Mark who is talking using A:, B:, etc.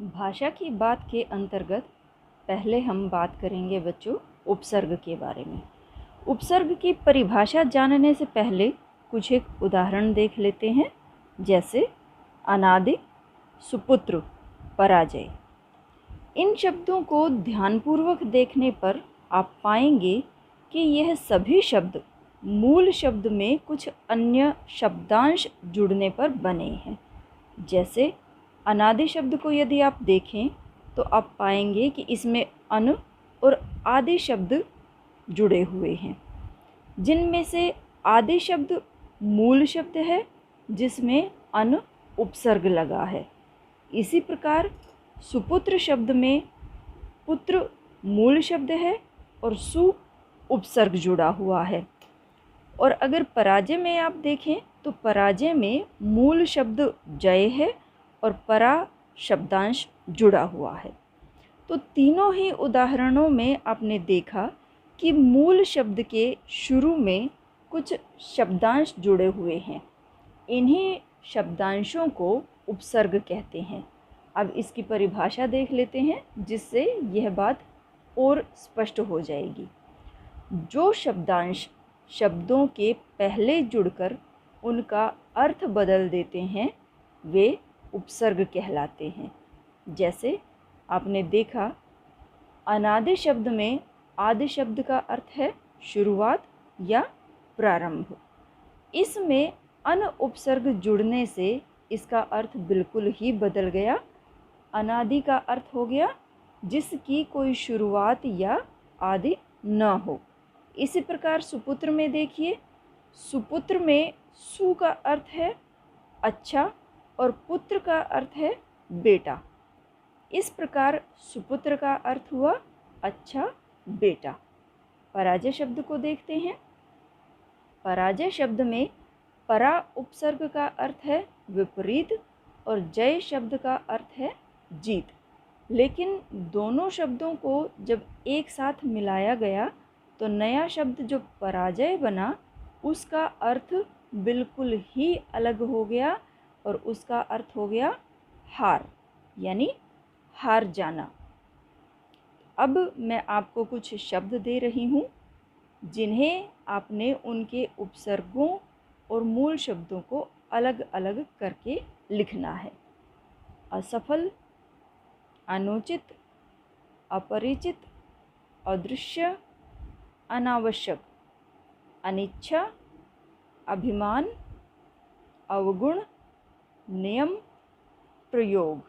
A: भाषा की बात के अंतर्गत पहले हम बात करेंगे बच्चों उपसर्ग के बारे में। उपसर्ग की परिभाषा जानने से पहले कुछ एक उदाहरण देख लेते हैं, जैसे अनादि, सुपुत्र, पराजय। इन शब्दों को ध्यानपूर्वक देखने पर आप पाएंगे कि यह सभी शब्द मूल शब्द में कुछ अन्य शब्दांश जुड़ने पर बने हैं। जैसे अनादि शब्द को यदि आप देखें तो आप पाएंगे कि इसमें अन और आदि शब्द जुड़े हुए हैं, जिनमें से आदि शब्द मूल शब्द है जिसमें अन उपसर्ग लगा है। इसी प्रकार सुपुत्र शब्द में पुत्र मूल शब्द है और सु उपसर्ग जुड़ा हुआ है। और अगर पराजय में आप देखें तो पराजय में मूल शब्द जय है और परा शब्दांश जुड़ा हुआ है। तो तीनों ही उदाहरणों में आपने देखा कि मूल शब्द के शुरू में कुछ शब्दांश जुड़े हुए हैं। इन्हीं शब्दांशों को उपसर्ग कहते हैं। अब इसकी परिभाषा देख लेते हैं, जिससे यह बात और स्पष्ट हो जाएगी। जो शब्दांश शब्दों के पहले जुड़कर उनका अर्थ बदल देते हैं वे उपसर्ग कहलाते हैं। जैसे आपने देखा, अनादि शब्द में आदि शब्द का अर्थ है शुरुआत या प्रारंभ। इसमें अन उपसर्ग जुड़ने से इसका अर्थ बिल्कुल ही बदल गया। अनादि का अर्थ हो गया जिसकी कोई शुरुआत या आदि न हो। इसी प्रकार सुपुत्र में देखिए, सुपुत्र में सु का अर्थ है अच्छा और पुत्र का अर्थ है बेटा। इस प्रकार सुपुत्र का अर्थ हुआ अच्छा बेटा। पराजय शब्द को देखते हैं। पराजय शब्द में परा उपसर्ग का अर्थ है विपरीत और जय शब्द का अर्थ है जीत। लेकिन दोनों शब्दों को जब एक साथ मिलाया गया तो नया शब्द जो पराजय बना उसका अर्थ बिल्कुल ही अलग हो गया और उसका अर्थ हो गया हार, यानी हार जाना। अब मैं आपको कुछ शब्द दे रही हूँ जिन्हें आपने उनके उपसर्गों और मूल शब्दों को अलग अलग करके लिखना है। असफल, अनुचित, अपरिचित, अदृश्य, अनावश्यक, अनिच्छा, अभिमान, अवगुण, नियम, प्रयोग।